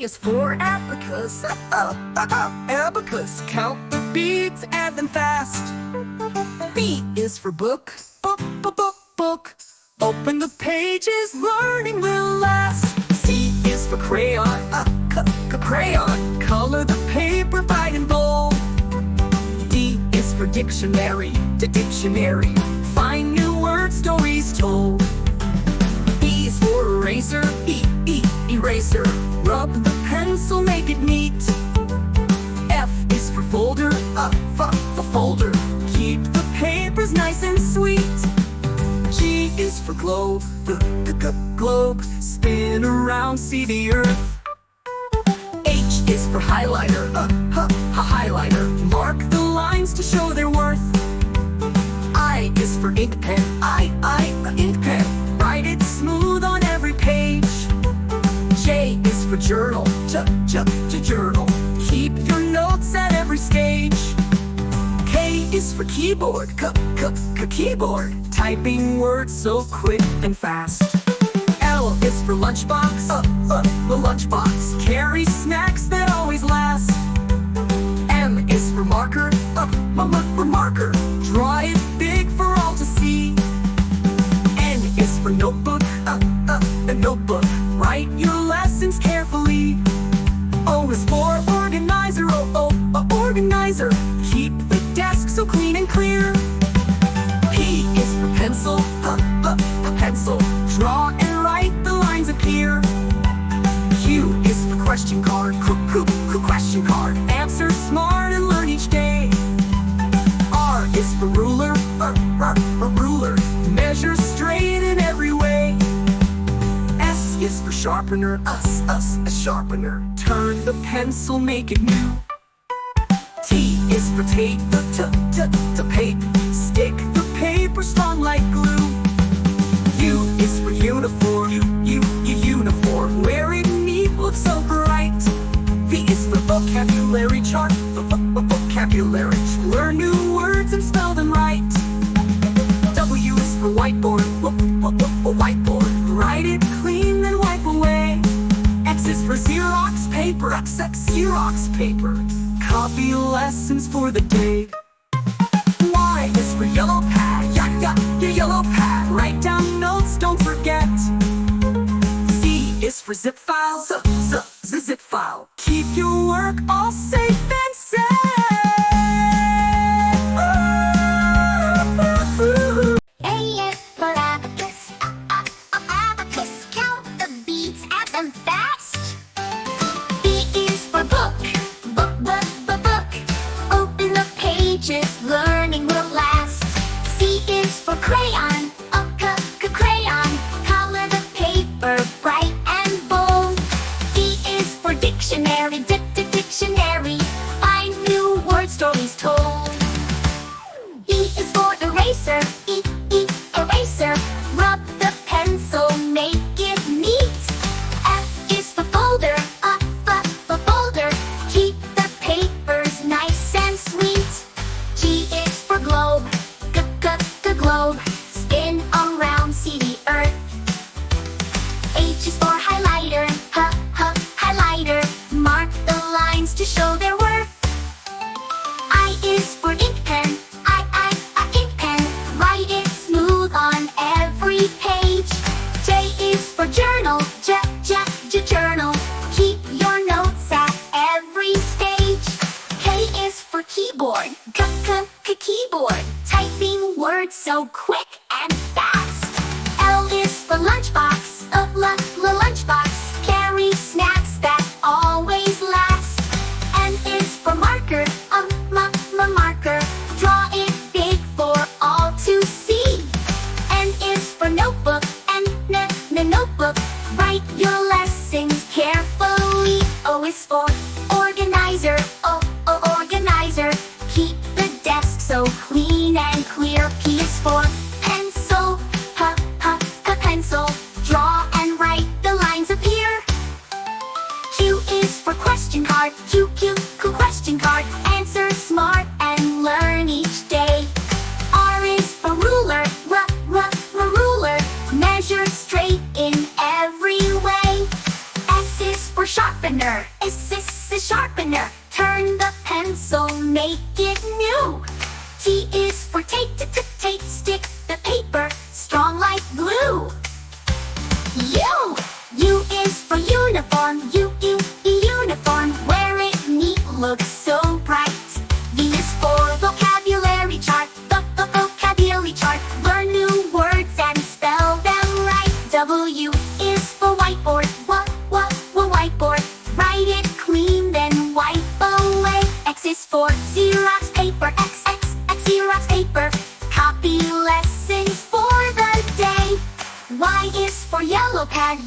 is for abacus, abacus. Count the beads, add them fast. B is for book, book. Open the pages, learning will last. C is for crayon, crayon. Color the paper bright and bold. D is for dictionary, dictionary. Find new word stories told. E is for eraser, eraser. Rub the pencil, make it neat. F is for folder, folder. Keep the papers nice and sweet. G is for globe, globe. Spin around, see the earth. H is for highlighter, highlighter. Mark the lines to show their worth. I is for ink pen, ink pen. Write it smooth on every page. J is for journal, journal. Keep your notes at every stage. K is for keyboard, keyboard. Typing words so quick and fast. L is for lunchbox, the lunchbox. Carry snacks that always last. M is for marker, marker. Draw it big for all to see. N is for notebook, a notebook. Write your lessons carefully. O is for organizer, organizer. Keep the desk so clean and clear. P is for pencil, a pencil. Draw and write, the lines appear. Q is for question card, question card. Answer smart and learn each day. R is for ruler, a ruler. Measure straight in every way. S is for sharpener, a sharpener. Turn the pencil, make it new. T is for tape, to tape. Stick the paper strong like glue. U is for uniform, uniform. Wear it neat, look so bright. V is for vocabulary chart, vocabulary. Learn new words and spell them right. W is for whiteboard, whiteboard. Write it clean, then wipe away. X is for Xerox paper, Xerox paper. Copy lessons for the day. Y is for yellow pad, your yellow pad. Write down notes, don't forget. Z is for zip file, zip file. Keep your work all safe and safe. A is for abacus, abacus. Count the beads, add them fast. B is for book, book. Open the pages, learning will last. C is for crayon, crayon. Color the paper bright and bold. D is for dictionary, dictionary. Find new word stories told. E is for eraser, eraser. Rub the pencil, make it neat. F is for folder, folder. Keep the papers nice and sweet. G is for globe, globe. Spin around, see the earth. H is for highlighter, highlighter. Mark the lines to show their worth. I is for ink pen, ink pen. Write it smooth on every page. J is for journal, journal. Keep your notes at every stage. K is for keyboard, keyboard. Typing words so quick and fast. L is for lunchbox, lunchbox. Carry snacks that always last. N is for marker, marker. Draw it big for all to see. N is for notebook, notebook. Write your lessons carefully. O is for organizer, organizer. Keep the desk so clean and clear. P is for pencil, pencil. Draw and write, the lines appear. Q is for question card, question card. Answer smart and learn each day. R is for ruler, ruler. Measure straight in every way. S is for for sharpener. S is sharpener. Turn the pencil, make it new. T is for tape, tape, stick the paper strong like glue. U is for uniform. Uniform. Wear it neat, look so bright. V is for vocabulary chart. The vocabulary chart. Learn new words and spell them right. W is for whiteboard. Whiteboard. Write it clean, then wipe away. X is for Xerox paper. X Xerox paper. Copy lessons for the day. Y is for yellow pad.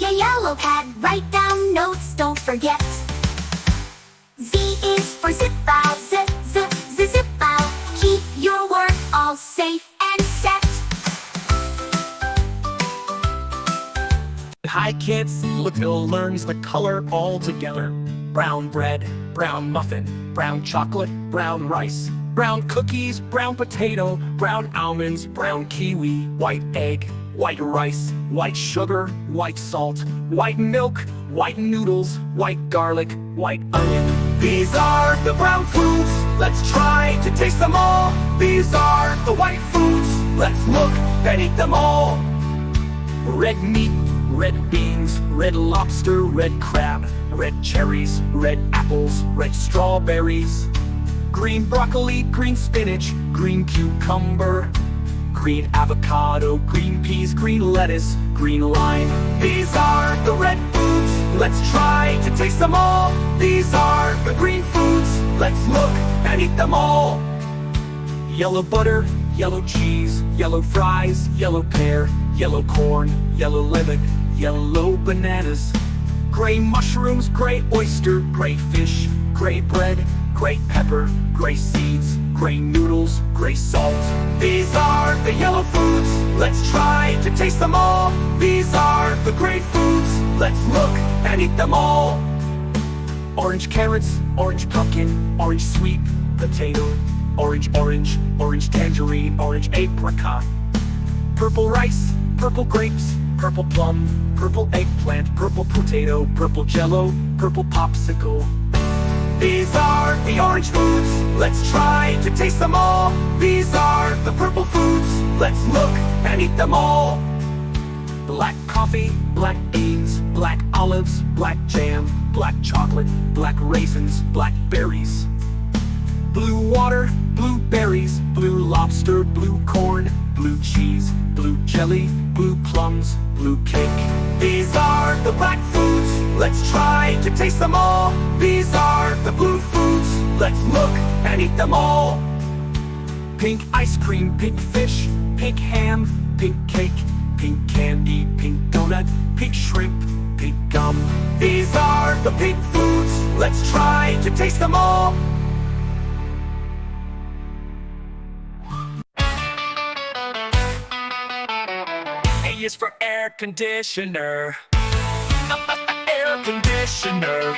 Yellow pad. Write down notes, don't forget. Z is for zip file. Zip file. Keep your work all safe and set. Hi kids, Little learns the color all together. Brown bread, brown muffin, brown chocolate, brown rice, brown cookies, brown potato, brown almonds, brown kiwi, white egg, white rice, white sugar, white salt, white milk, white noodles, white garlic, white onion. These are the brown foods, let's try to taste them all. These are the white foods, let's look and eat them all. Red meat, red beans, red lobster, red crab, red cherries, red apples, red strawberries, green broccoli, green spinach, green cucumber, green avocado, green peas, green lettuce, green lime. These are the red foods, let's try to taste them all. These are the green foods, let's look and eat them all. Yellow butter, yellow cheese, yellow fries, yellow pear, yellow corn, yellow lemon, yellow bananas, gray mushrooms, gray oyster, gray fish, gray bread, gray pepper, gray seeds, gray noodles, gray salt. These are the yellow foods, let's try to taste them all. These are the gray foods, let's look and eat them all. Orange carrots, orange pumpkin, orange sweet potato, orange tangerine, orange apricot, purple rice, purple grapes, purple plum, purple eggplant, purple potato, purple jello, purple popsicle. These are the orange foods, let's try to taste them all. These are the purple foods, let's look and eat them all. Black coffee, black beans, black olives, black jam, black chocolate, black raisins, black berries, blue water, blue berries, blue lobster, blue corn, blue cheese, blue jelly, blue plums, blue cake. These are the black foods, let's try to taste them all. These are the blue foods, let's look and eat them all. Pink ice cream, pink fish, pink ham, pink cake, pink candy, pink donut, pink shrimp, pink gum. These are the pink foods, let's try to taste them all. A is for air conditioner. Air conditioner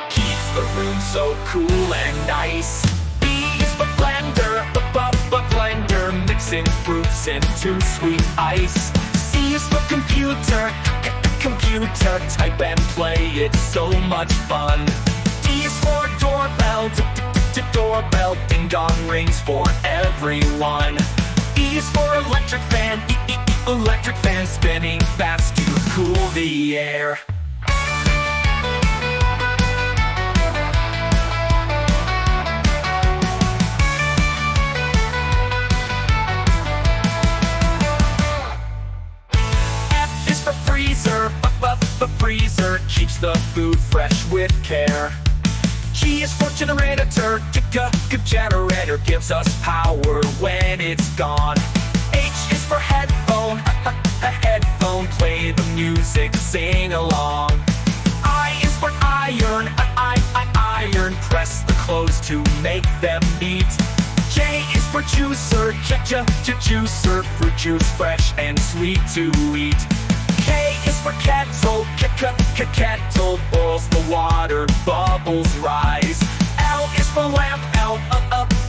keeps the room so cool and nice. B is for blender. Blender mixing fruits into sweet ice. C is for computer. Computer type and play, it's so much fun. D is for doorbell. Doorbell ding dong rings for everyone. E is for electric fan. Electric fan spinning fast to cool the air. F is for freezer. Freezer keeps the food fresh with care. G is for generator. Generator gives us power when it's gone. H is for headphone. A headphone, play the music, sing along. I is for iron. Iron, press the clothes to make them neat. J is for juicer. Juicer, fruit juice fresh and sweet to eat. K is for kettle. Kettle boils the water, bubbles rise. L is for lamp.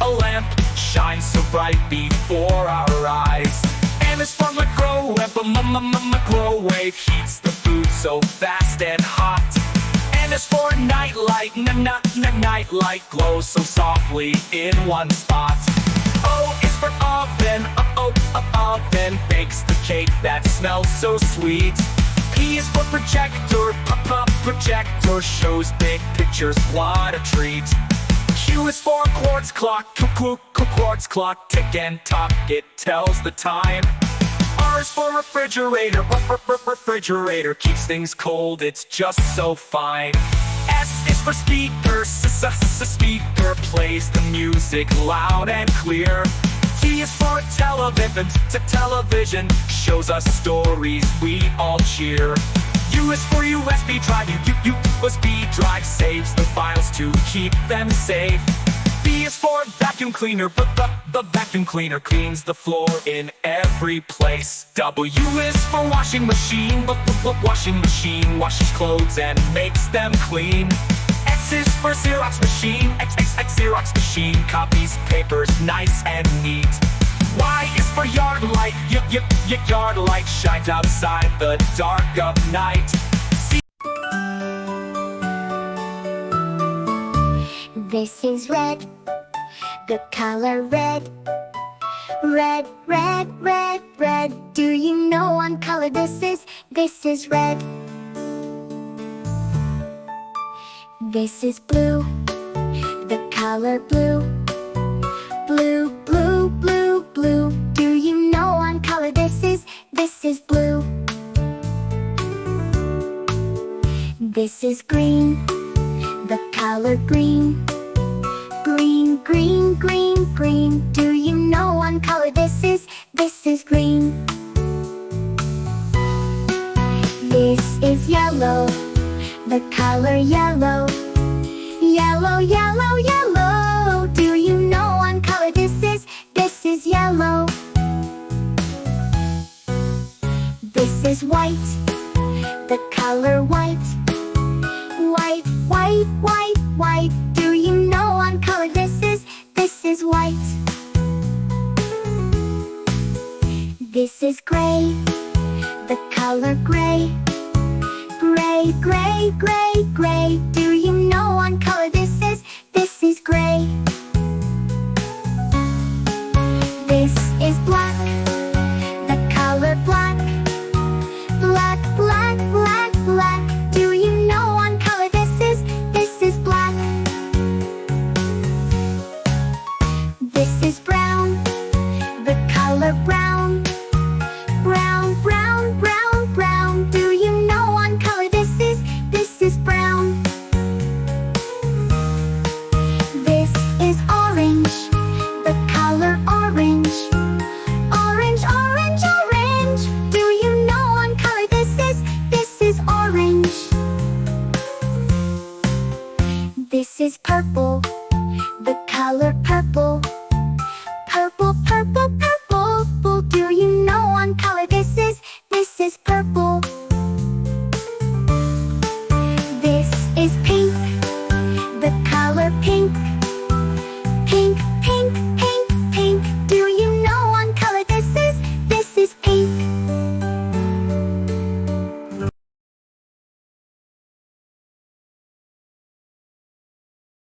A lamp shines so bright before our eyes. M is for microwave. Microwave heats the food so fast and hot. And as for nightlight, nightlight glows so softly in one spot. O is for oven, oven bakes the cake that smells so sweet. P is for projector, projector shows big pictures, what a treat. Q is for quartz clock, quartz clock, tick and tock, it tells the time. R is for refrigerator, refrigerator keeps things cold, it's just so fine. S is for speaker, speaker plays the music loud and clear. T is for television, television shows us stories we all cheer. U is for USB drive, USB drive saves the files to keep them safe. V is for vacuum cleaner, but the vacuum cleaner cleans the floor in every place. W is for washing machine, but the washing machine washes clothes and makes them clean. X is for Xerox machine, Xerox machine copies papers nice and neat. Y is for yard light, yard light shines outside the dark of night. This is red, the color red. Red, red, red, red. Do you know what color this is? This is red. This is blue, the color blue. Blue, blue, blue, blue. Do you know what color this is? This is blue. This is green, the color green. Green, green, green, green. Do you know what color this is? This is green. This is yellow, the color yellow. Yellow, yellow, yellow. Do you know what color this is? This is yellow. This is white, the color white. White, white, white, white. Do you know what color this is? This is white. This is gray, the color gray. Gray, gray, gray, gray. Do you know what color this is? This is gray.